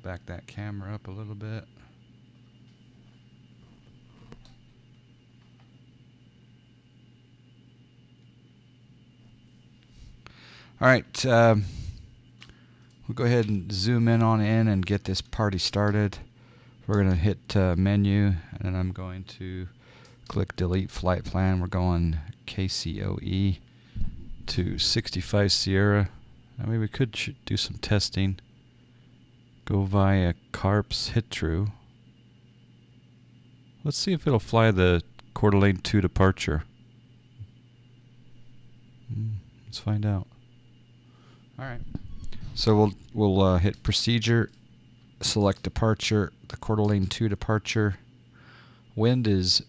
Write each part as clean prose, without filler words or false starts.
Back that camera up a little bit. All right, we'll go ahead and zoom in on in and get this party started. We're going to hit menu, and then I'm going to click delete flight plan. We're going KCOE to 65 Sierra. I mean, we could do some testing. Go via CARPS, hit true. Let's see if it'll fly the Coeur d'Alene 2 departure. Let's find out. All right. So we'll hit procedure, select departure, the Coeur d'Alene 2 departure. Wind is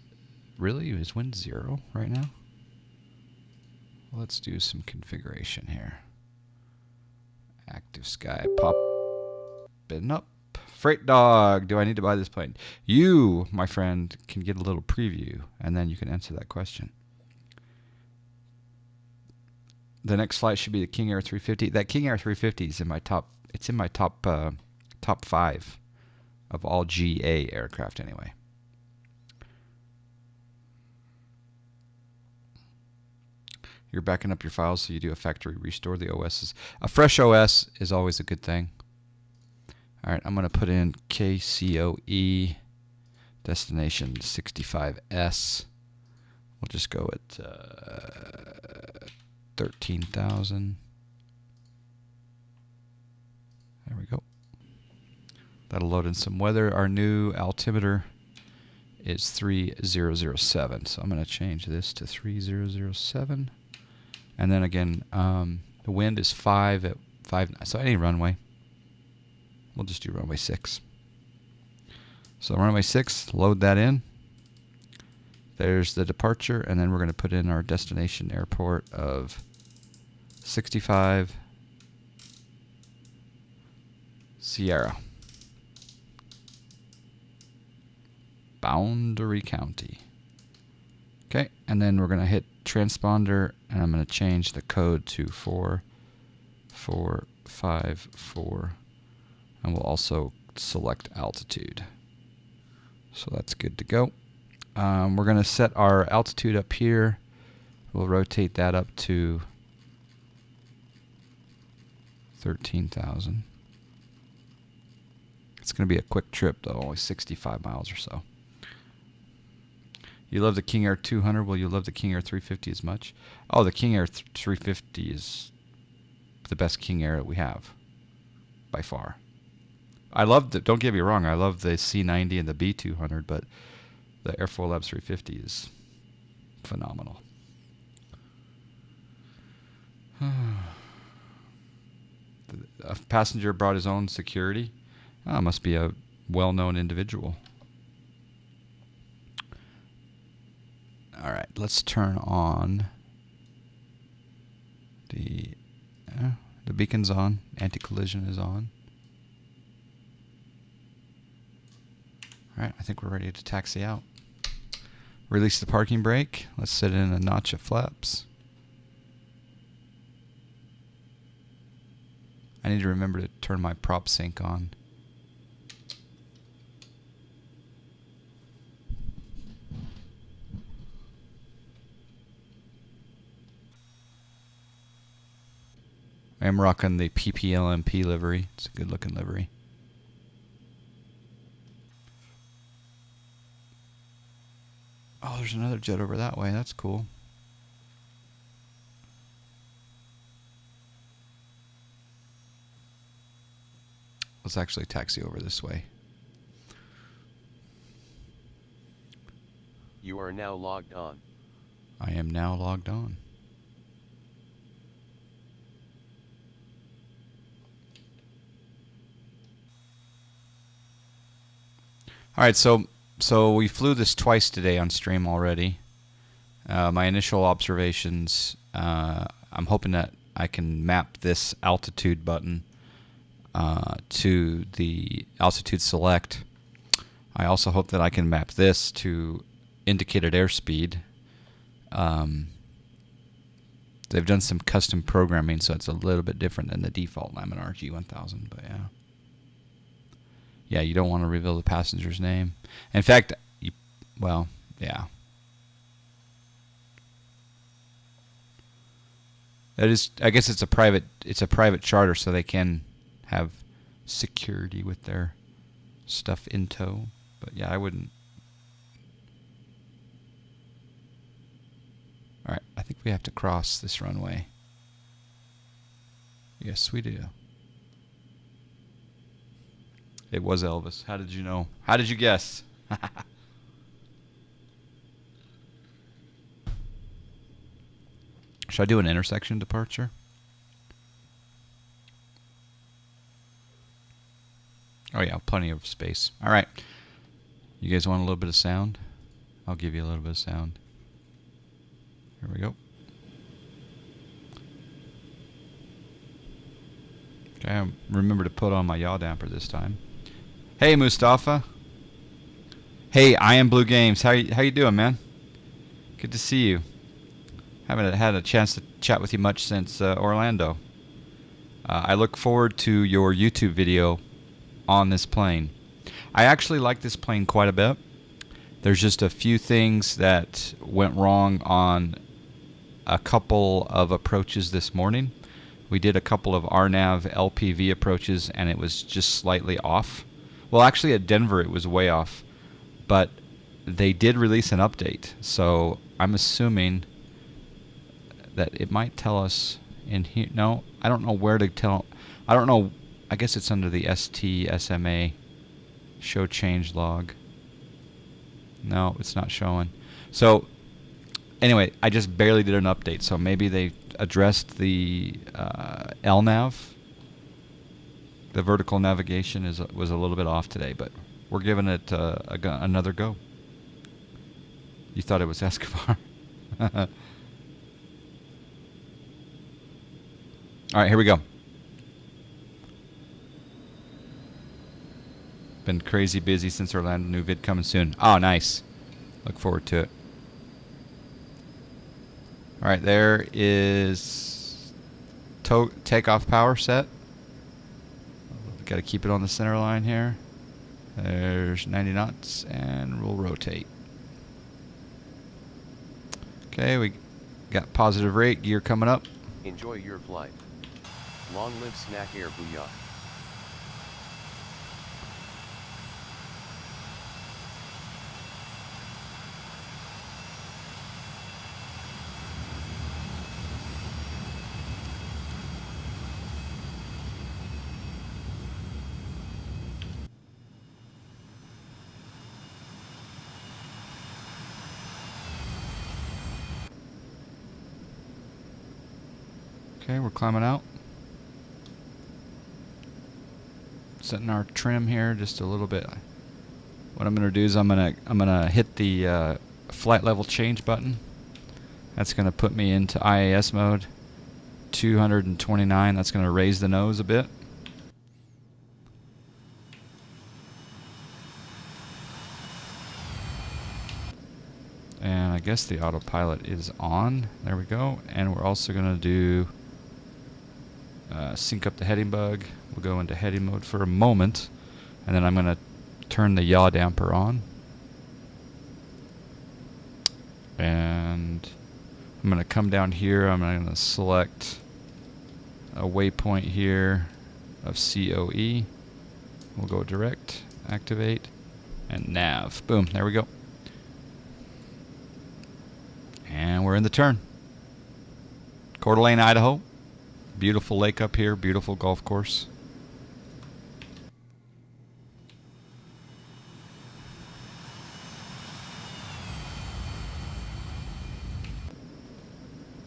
wind 0 right now? Let's do some configuration here. Active sky popping up. Freight dog, do I need to buy this plane? You, my friend, can get a little preview, and then you can answer that question. The next flight should be the King Air 350. That King Air 350 is in my top. It's in my top 5 of all GA aircraft anyway. You're backing up your files, so you do a factory restore. The OS a fresh OS is always a good thing. All right, I'm going to put in KCOE destination 65S. We'll just go at 13,000. There we go. That'll load in some weather. Our new altimeter is 3007, so I'm going to change this to 3007. And then again, the wind is 5 at 5, so any runway. We'll just do runway 6. So runway 6, load that in. There's the departure, and then we're going to put in our destination airport of 65 Sierra. Boundary County. Okay, and then we're going to hit transponder, and I'm going to change the code to 4454, and we'll also select altitude. So that's good to go. We're going to set our altitude up here. We'll rotate that up to 13,000. It's going to be a quick trip, though, only 65 miles or so. You love the King Air 200. Will you love the King Air 350 as much? Oh, the King Air 350 is the best King Air that we have, by far. I love the, don't get me wrong, I love the C90 and the B200, but the Airfoil Labs 350 is phenomenal. A passenger brought his own security. Oh, must be a well-known individual. All right, let's turn on the beacon's on, anti-collision is on. All right, I think we're ready to taxi out. Release the parking brake. Let's set in a notch of flaps. I need to remember to turn my prop sync on. I am rocking the PPLMP livery. It's a good looking livery. Oh, there's another jet over that way. That's cool. Let's actually taxi over this way. You are now logged on. I am now logged on. All right, so we flew this twice today on stream already. My initial observations, I'm hoping that I can map this altitude button to the altitude select. I also hope that I can map this to indicated airspeed. They've done some custom programming, so it's a little bit different than the default Laminar G1000, but yeah. Yeah, you don't want to reveal the passenger's name. In fact, well, yeah. That is, I guess it's a private charter, so they can have security with their stuff in tow. But yeah, I wouldn't. All right, I think we have to cross this runway. Yes, we do. It was Elvis. How did you know? How did you guess? Should I do an intersection departure? Oh yeah, plenty of space. All right. You guys want a little bit of sound? I'll give you a little bit of sound. Here we go. Okay, remember to put on my yaw damper this time. Hey, Mustafa. Hey, I Am Blue Games. How you doing, man? Good to see you. Haven't had a chance to chat with you much since Orlando. I look forward to your YouTube video on this plane. I actually like this plane quite a bit. There's just a few things that went wrong on a couple of approaches this morning. We did a couple of RNAV LPV approaches and it was just slightly off. Well, actually at Denver it was way off, but they did release an update, so I'm assuming that it might tell us in here. No, I don't know where to tell. I don't know. I guess it's under the ST SMA show change log. No, it's not showing. So anyway, I just barely did an update, so maybe they addressed the LNAV. The vertical navigation was a little bit off today, but we're giving it another go. You thought it was Escobar. All right, here we go. Been crazy busy since Orlando. New vid coming soon. Oh, nice. Look forward to it. All right, there is takeoff power set. Got to keep it on the center line here. There's 90 knots, and we'll rotate. Okay, we got positive rate, gear coming up. Enjoy your flight. Long live Snack Air Booyah. Okay, we're climbing out. Setting our trim here just a little bit. What I'm going to do is I'm gonna hit the flight level change button. That's going to put me into IAS mode. 229. That's going to raise the nose a bit. And I guess the autopilot is on. There we go. And we're also going to do sync up the heading bug. We'll go into heading mode for a moment, and then I'm going to turn the yaw damper on. And I'm going to come down here. I'm going to select a waypoint here of COE. We'll go direct, activate, and nav. Boom, there we go. And we're in the turn. Coeur d'Alene, Idaho. Beautiful lake up here, beautiful golf course.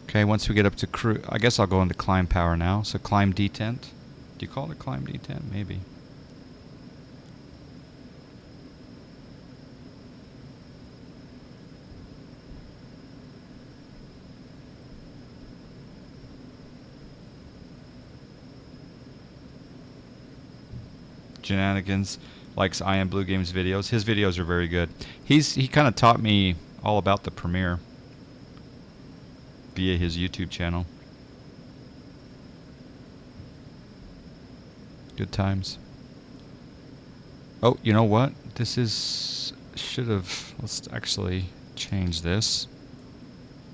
Okay, once we get up to cruise, I guess I'll go into climb power now. So climb detent. Do you call it climb detent? Maybe. Shenanigans likes I Am Blue Games videos. His videos are very good. He kind of taught me all about the Premiere via his YouTube channel. Good times. Oh, you know what? This is should have. Let's actually change this,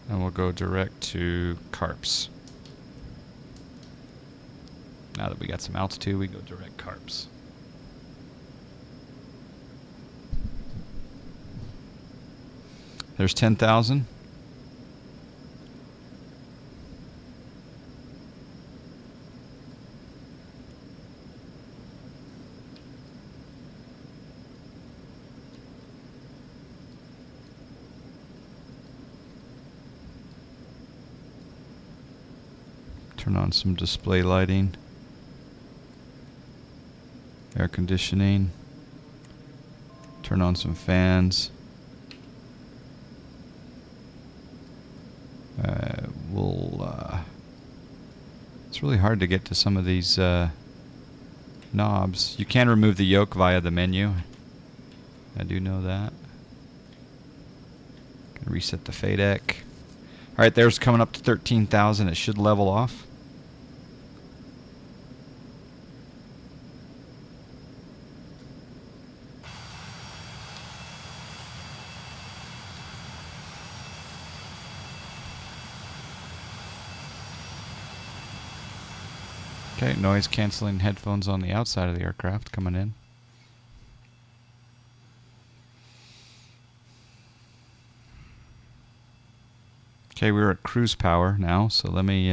and we'll go direct to carps. Now that we got some altitude, we go direct carps. There's 10,000. Turn on some display lighting, air conditioning, turn on some fans. It's really hard to get to some of these knobs. You can remove the yoke via the menu. I do know that. Can reset the FADEC. Alright, there's coming up to 13,000. It should level off. Okay, noise cancelling headphones on the outside of the aircraft coming in. Okay, we're at cruise power now, so let me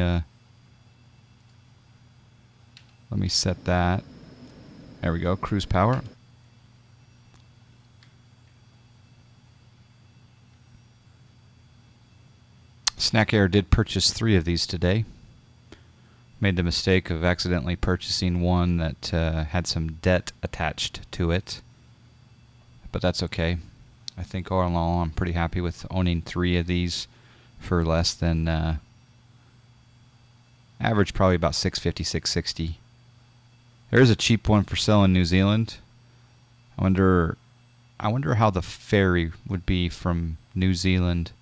set that. There we go, cruise power. Snack Air did purchase 3 of these today. Made the mistake of accidentally purchasing one that had some debt attached to it. But that's okay. I think all in all I'm pretty happy with owning 3 of these for less than average, probably about $650, $660. There is a cheap one for sale in New Zealand. I wonder how the ferry would be from New Zealand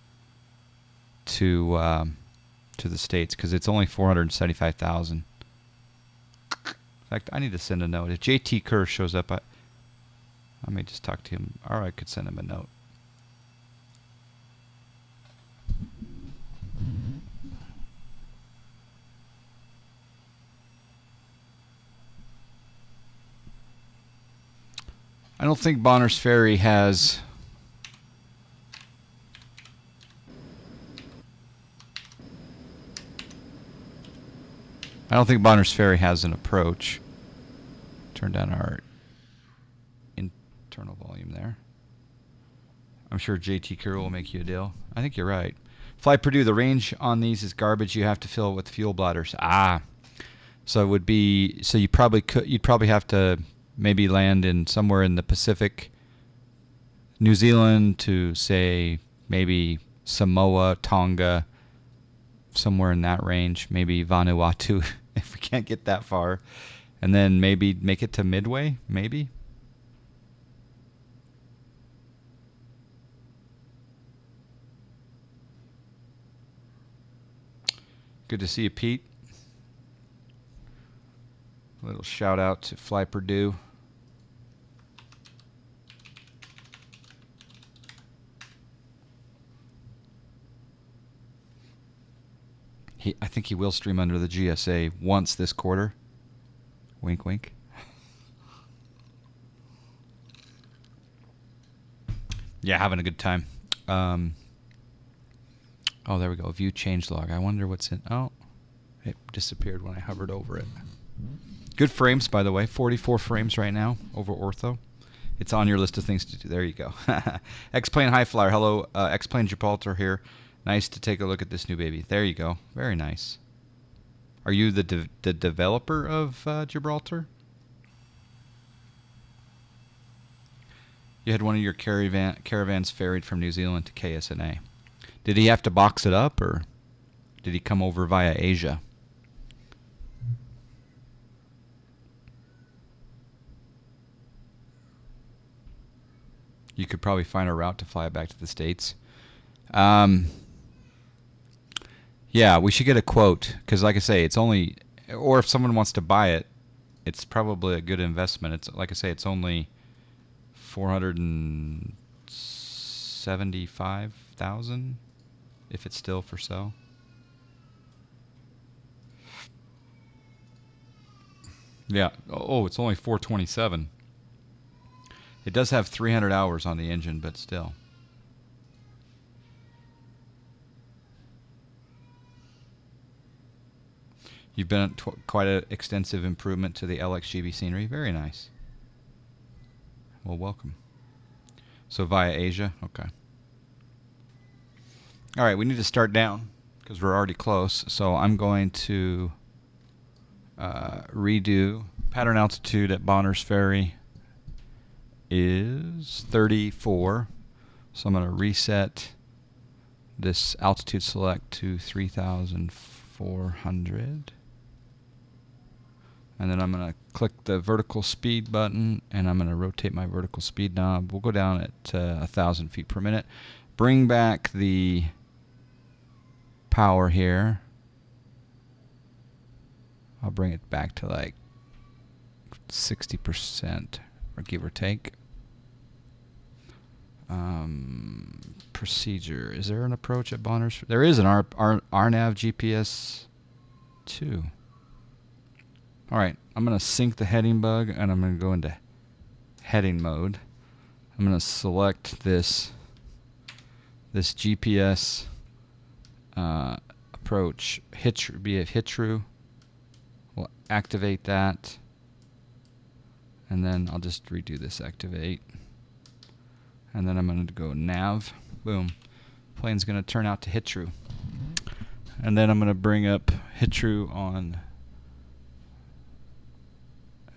to the States, because it's only $475,000. In fact, I need to send a note. If JT Kerr shows up, I may just talk to him, or I could send him a note. I don't think Bonner's Ferry has an approach. Turn down our internal volume there. I'm sure JT Kerr will make you a deal. I think you're right. Fly Purdue, the range on these is garbage. You have to fill it with fuel bladders. So it would be, so you'd probably have to maybe land in somewhere in the Pacific, New Zealand to, say, maybe Samoa, Tonga, somewhere in that range, maybe Vanuatu if we can't get that far, and then maybe make it to Midway, maybe. Good to see you, Pete. A little shout out to Fly Purdue. I think he will stream under the GSA once this quarter. Wink, wink. Yeah, having a good time. Oh, there we go. View changelog. I wonder what's in. Oh, it disappeared when I hovered over it. Good frames, by the way. 44 frames right now over ortho. It's on your list of things to do. There you go. X-Plane High Flyer. Hello, X-Plane Gibraltar here. Nice to take a look at this new baby. There you go. Very nice. Are you the developer of Gibraltar? You had one of your caravans ferried from New Zealand to KSNA. Did he have to box it up, or did he come over via Asia? You could probably find a route to fly it back to the States. Yeah, we should get a quote, because like I say, it's only, or if someone wants to buy it, it's probably a good investment. It's like I say, it's only 475,000 if it's still for sale. Yeah. Oh, it's only 427. It does have 300 hours on the engine, but still. You've been quite an extensive improvement to the LXGB scenery. Very nice. Well, welcome. So via Asia? Okay. All right, we need to start down because we're already close. So I'm going to redo pattern altitude at Bonner's Ferry is 34. So I'm going to reset this altitude select to 3,400. And then I'm going to click the vertical speed button, and I'm going to rotate my vertical speed knob. We'll go down at 1,000 feet per minute. Bring back the power here. I'll bring it back to like 60%, or give or take. Procedure. Is there an approach at Bonner's? There is an RNAV GPS 2. All right, I'm going to sync the heading bug, and I'm going to go into heading mode. I'm going to select this GPS approach, be it hit true. We'll activate that, and then I'll just redo this activate. And then I'm going to go nav. Boom. Plane's going to turn out to hit true. And then I'm going to bring up hit true on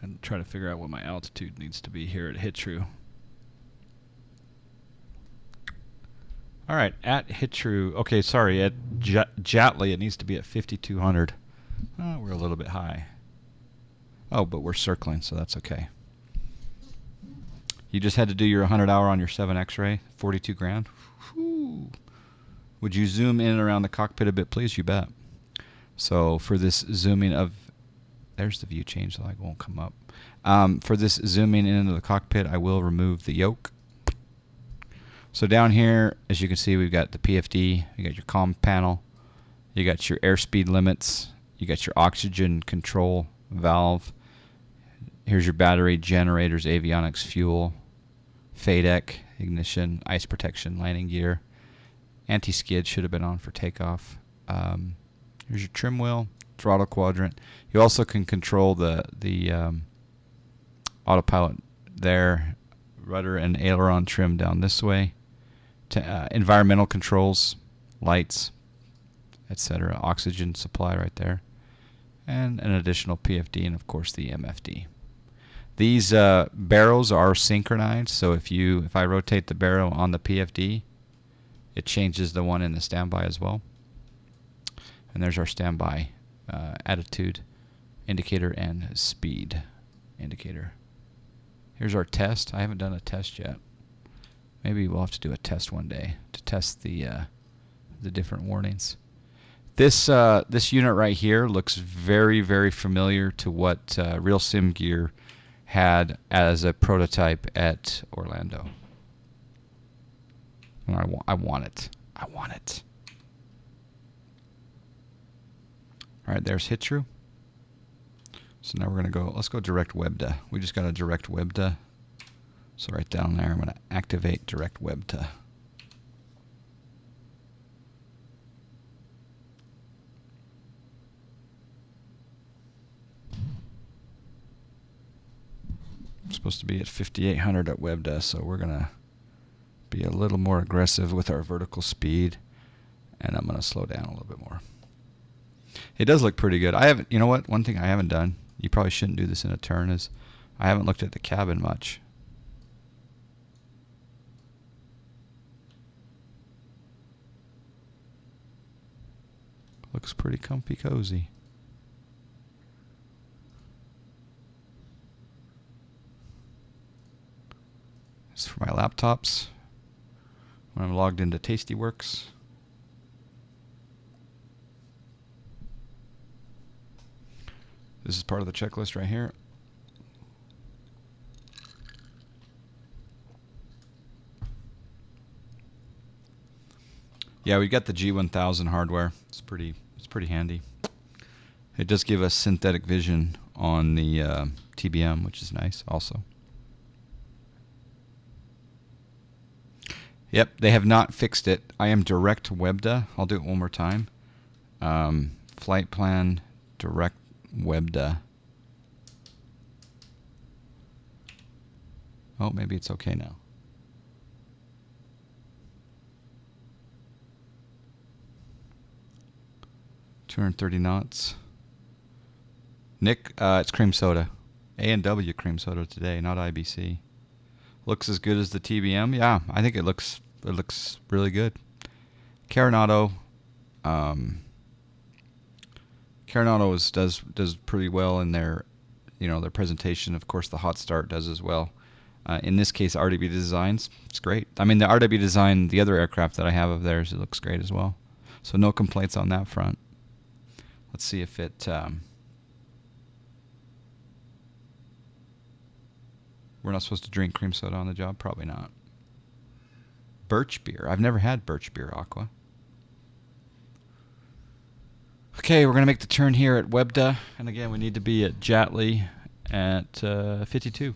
and try to figure out what my altitude needs to be here at hit true. All right, at hit true. Okay, sorry, at Jatley it needs to be at 5,200. We're a little bit high. Oh, but we're circling, so that's okay. You just had to do your 100-hour on your 7 X-ray, 42 grand. Whew. Would you zoom in around the cockpit a bit, please? You bet. So for this zooming of, there's the view change, the light won't come up. For this zooming into the cockpit, I will remove the yoke. So down here, as you can see, we've got the PFD, you got your comm panel, you got your airspeed limits, you got your oxygen control valve. Here's your battery, generators, avionics, fuel, FADEC, ignition, ice protection, landing gear. Anti-skid should have been on for takeoff. Here's your trim wheel, throttle quadrant. You also can control the autopilot there, rudder and aileron trim down this way. Environmental controls, lights, etc. Oxygen supply right there. And an additional PFD and, of course, the MFD. These barrels are synchronized, so if I rotate the barrel on the PFD, it changes the one in the standby as well. And there's our standby attitude indicator and speed indicator. Here's our test. I haven't done a test yet. Maybe we'll have to do a test one day to test the different warnings. This unit right here looks very, very familiar to what Real Sim Gear had as a prototype at Orlando. And I want it. I want it. All right, there's hit true. So now we're going to go, let's go direct WebDA. We just got a direct WebDA. So right down there, I'm going to activate direct WebDA. I'm supposed to be at 5,800 at WebDA, so we're going to be a little more aggressive with our vertical speed, and I'm going to slow down a little bit more. It does look pretty good. I haven't, you know what? One thing I haven't done, you probably shouldn't do this in a turn, is I haven't looked at the cabin much. Looks pretty comfy cozy. This is for my laptops when I'm logged into Tastyworks. This is part of the checklist right here. Yeah, we got the G1000 hardware. It's pretty handy. It does give us synthetic vision on the TBM, which is nice also. Yep, they have not fixed it. I am direct WebDA. I'll do it one more time. Flight plan direct WebDA. Oh, maybe it's okay now. $230 knots. Nick, it's cream soda. A&W cream soda today, not IBC. Looks as good as the TBM. Yeah, I think it looks really good. Carenado, does pretty well in their their presentation. Of course, the hot start does as well. In this case, RWDesigns, it's great. I mean, the RWDesign, the other aircraft that I have of theirs, it looks great as well. So no complaints on that front. Let's see if it. We're not supposed to drink cream soda on the job? Probably not. Birch beer. I've never had birch beer, Aqua. Okay, we're going to make the turn here at WebDA. And again, we need to be at Jatley at 52.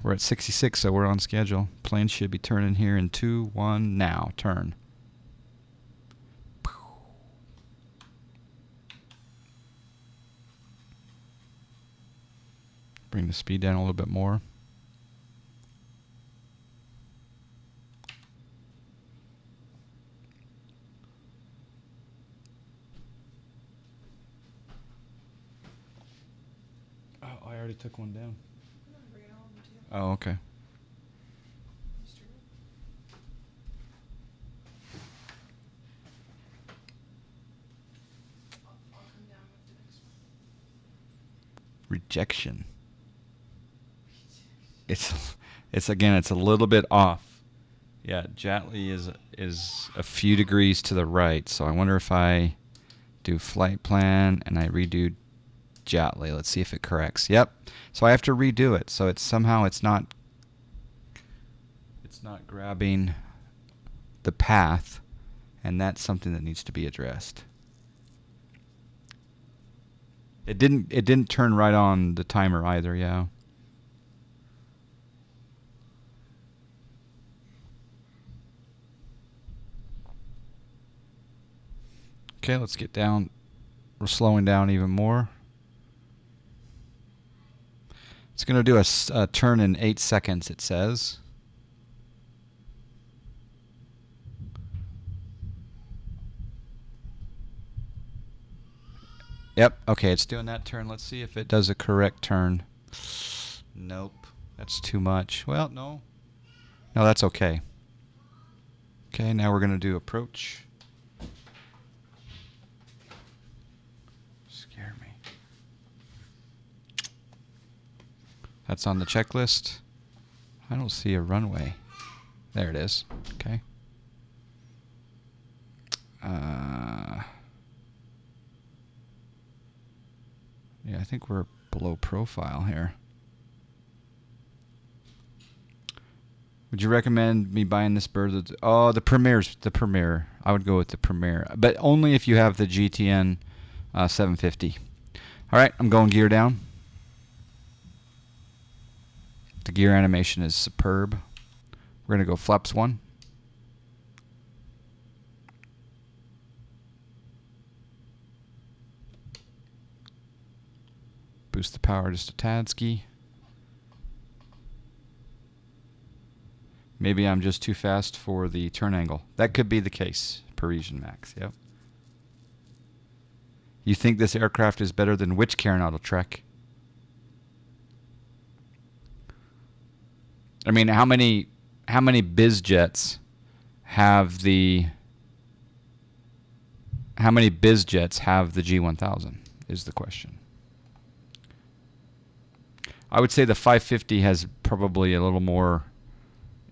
We're at 66, so we're on schedule. Plane should be turning here in 2, 1, now. Turn. Bring the speed down a little bit more. Oh, I already took one down. Oh, okay. Rejection. It's again, it's a little bit off. Yeah, Jatley is a few degrees to the right, so I wonder if I do flight plan and I redo Jatley. Let's see if it corrects. Yep. So I have to redo it. So it's somehow it's not grabbing the path, and that's something that needs to be addressed. It didn't turn right on the timer either, yeah. Okay, let's get down. We're slowing down even more. It's going to do a turn in 8 seconds, it says. Yep, okay, it's doing that turn. Let's see if it does a correct turn. Nope, that's too much. Well, no. No, that's okay. Okay, now we're going to do approach. Scare me. That's on the checklist. I don't see a runway. There it is. Okay. Yeah, I think we're below profile here. Would you recommend me buying this bird? Oh, the Premier's the Premier. I would go with the Premier, but only if you have the GTN 750. All right, I'm going gear down. The gear animation is superb. We're going to go flaps 1. Boost the power just a tad-ski. Maybe I'm just too fast for the turn angle. That could be the case. Parisian Max, yep. You think this aircraft is better than which Carenado Trek? I mean, how many biz jets have the G1000 is the question. I would say the 550 has probably a little more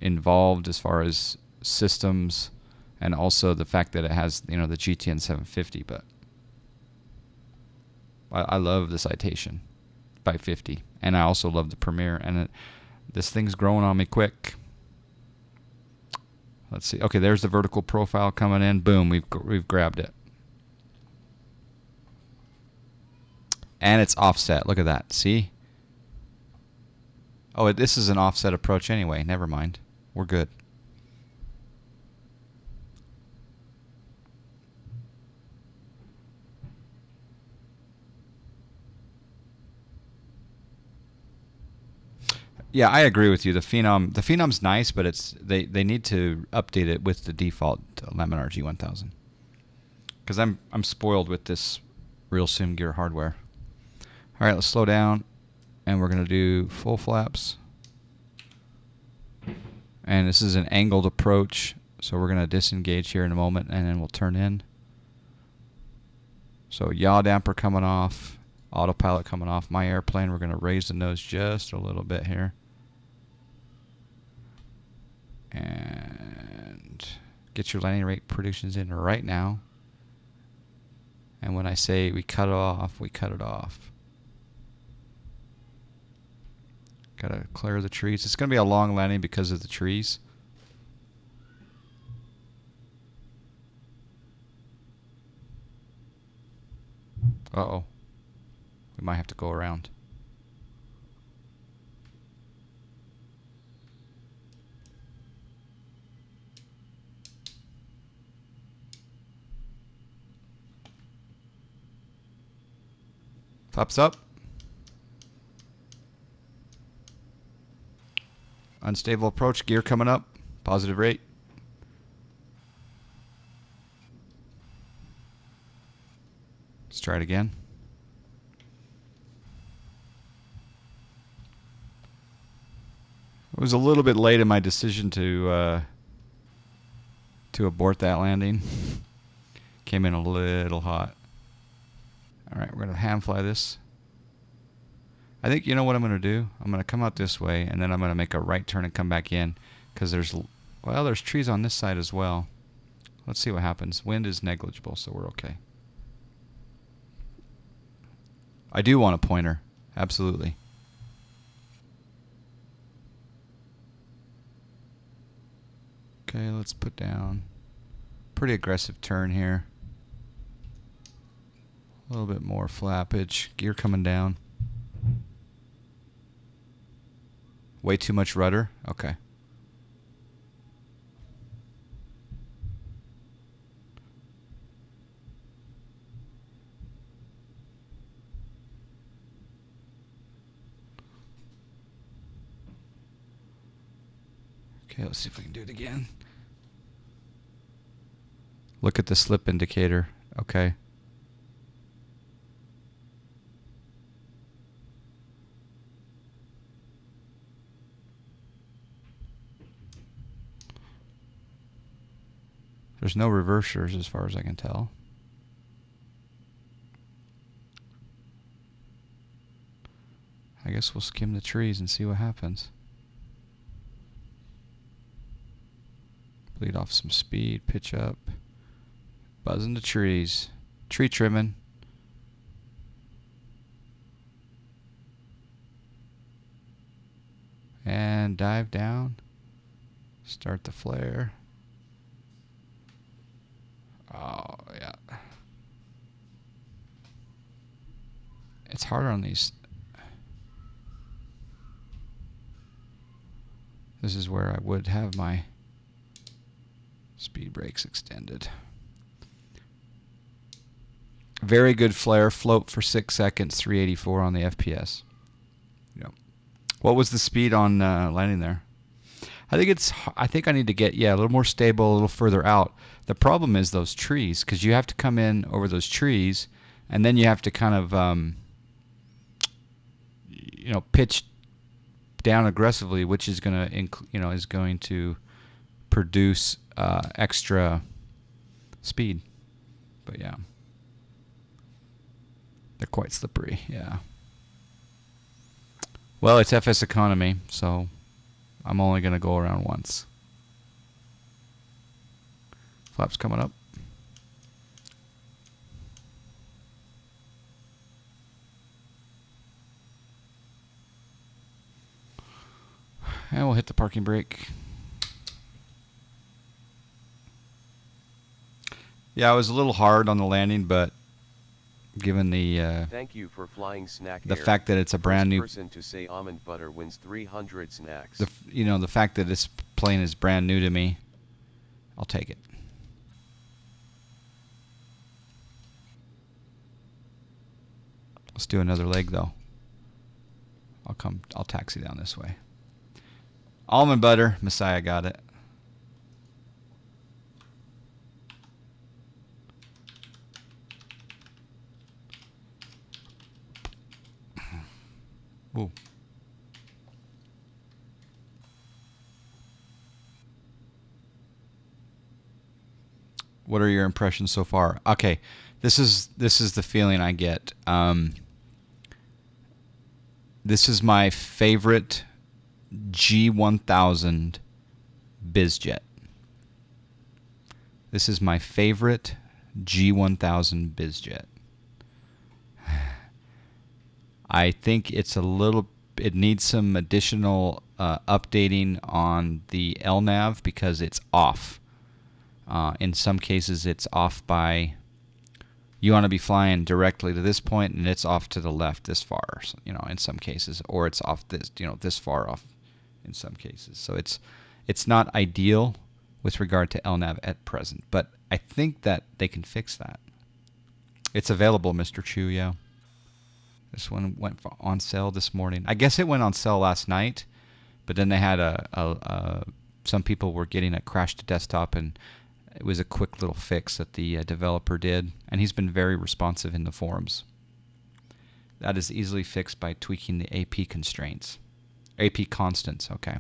involved as far as systems, and also the fact that it has the GTN 750. But I love the Citation 550, and I also love the Premier. And this thing's growing on me quick. Let's see. Okay, there's the vertical profile coming in. Boom, we've grabbed it. And it's offset. Look at that. See? Oh, this is an offset approach anyway. Never mind. We're good. Yeah, I agree with you. The Phenom's nice, but they need to update it with the default Laminar G1000. Because I'm spoiled with this real sim gear hardware. All right, let's slow down, and we're gonna do full flaps. And this is an angled approach, so we're gonna disengage here in a moment, and then we'll turn in. So yaw damper coming off, autopilot coming off. My airplane, we're gonna raise the nose just a little bit here. And get your landing rate predictions in right now. And when I say we cut it off, we cut it off. Gotta clear the trees. It's gonna be a long landing because of the trees. Uh-oh. We might have to go around. Flaps up. Unstable approach, gear coming up. Positive rate. Let's try it again. I was a little bit late in my decision to abort that landing. Came in a little hot. All right, we're gonna hand fly this. I think you know what I'm gonna do. I'm gonna come out this way, and then I'm gonna make a right turn and come back in, because there's trees on this side as well. Let's see what happens. Wind is negligible, so we're okay. I do want a pointer, absolutely. Okay, let's put down pretty aggressive turn here. A little bit more flappage. Gear coming down. Way too much rudder? Okay. Okay, let's see if we can do it again. Look at the slip indicator. Okay. There's no reversers as far as I can tell. I guess we'll skim the trees and see what happens. Bleed off some speed, pitch up. Buzzing the trees. Tree trimming. And dive down. Start the flare. Oh, yeah. It's harder on these. This is where I would have my speed brakes extended. Very good flare. Float for 6 seconds, 384 on the FPS. Yep. What was the speed on landing there? I think I need to get, a little more stable, a little further out. The problem is those trees, because you have to come in over those trees, and then you have to kind of, pitch down aggressively, which is going to produce extra speed. But yeah, they're quite slippery. Yeah. Well, it's FS economy, so I'm only going to go around once. Flaps coming up. And we'll hit the parking brake. Yeah, I was a little hard on the landing, but given Thank you for flying Snack the Air. fact that it's a brand First new, person to say almond butter wins 300 snacks. the fact that this plane is brand new to me, I'll take it. Let's do another leg though. I'll taxi down this way. Almond butter, Messiah got it. Ooh. What are your impressions so far? Okay, this is the feeling I get. This is my favorite G1000 bizjet. This is my favorite G1000 bizjet. I think it's it needs some additional updating on the LNAV because it's off. In some cases, it's off by, you want to be flying directly to this point and it's off to the left this far, in some cases, or it's off this, this far off in some cases. So it's not ideal with regard to LNAV at present, but I think that they can fix that. It's available, Mr. Chu, yeah. This one went on sale this morning. I guess it went on sale last night, but then they had some people were getting a crash to desktop, and it was a quick little fix that the developer did, and he's been very responsive in the forums. That is easily fixed by tweaking the AP constraints. AP constants, okay.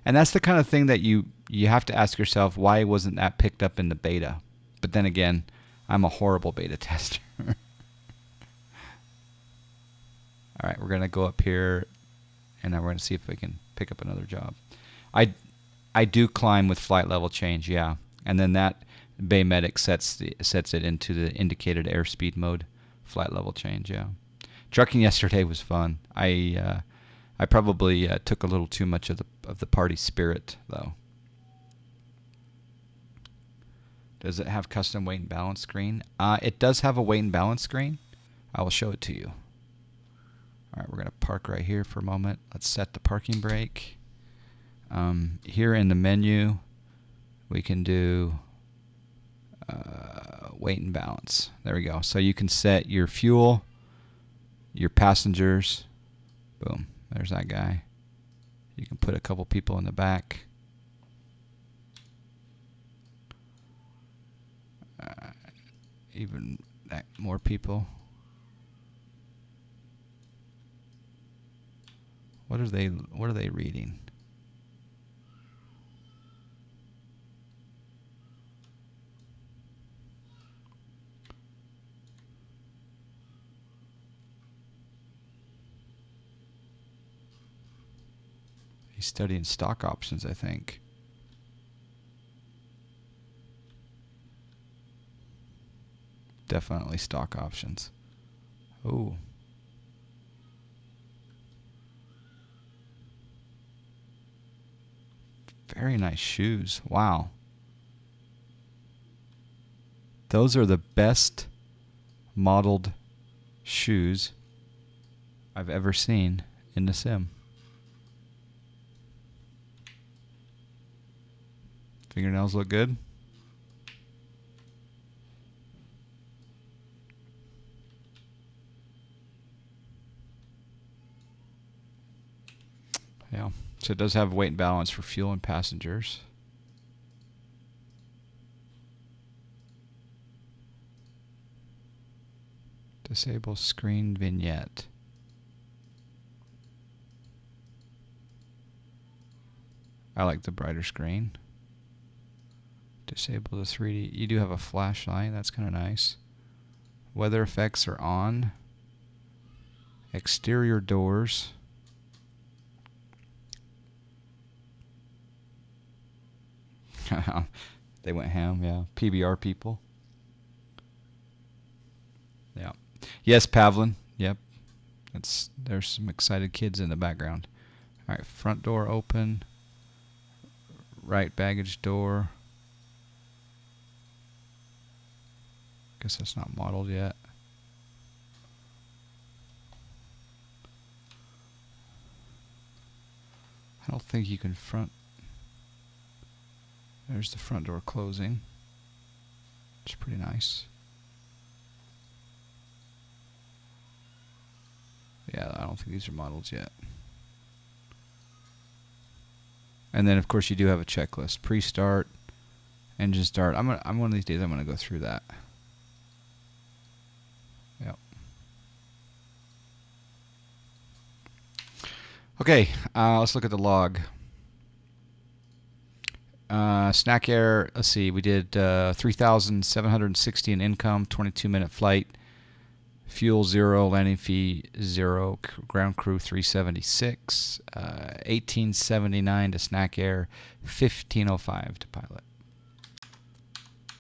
And that's the kind of thing that you have to ask yourself, why wasn't that picked up in the beta? But then again, I'm a horrible beta tester. All right, we're going to go up here, and then we're going to see if we can pick up another job. I do climb with flight level change, yeah. And then that Bay Medic sets it into the indicated airspeed mode, flight level change, yeah. Trucking yesterday was fun. I probably took a little too much of the party spirit, though. Does it have custom weight and balance screen? It does have a weight and balance screen. I will show it to you. All right, we're going to park right here for a moment. Let's set the parking brake. Here in the menu, we can do weight and balance. There we go. So you can set your fuel, your passengers. Boom. There's that guy. You can put a couple people in the back. Even more people. What are they reading? He's studying stock options, I think. Definitely stock options. Oh. Very nice shoes. Wow. Those are the best modeled shoes I've ever seen in the sim. Fingernails look good. Yeah. So it does have weight and balance for fuel and passengers. Disable screen vignette. I like the brighter screen. Disable the 3D. You do have a flashlight. That's kind of nice. Weather effects are on. Exterior doors. They went ham, yeah. PBR people. Yeah. Yes, Pavlin. Yep. There's some excited kids in the background. All right, front door open. Right baggage door. Guess that's not modeled yet. I don't think you can front. There's the front door closing. It's pretty nice. Yeah, I don't think these are modeled yet. And then of course you do have a checklist: pre-start, engine start. I'm one of these days I'm gonna go through that. Yep. Okay, let's look at the log. Snack air, let's see, we did 3,760 in income, 22-minute flight, fuel 0, landing fee 0, ground crew 376, 1879 to snack air, 1505 to pilot.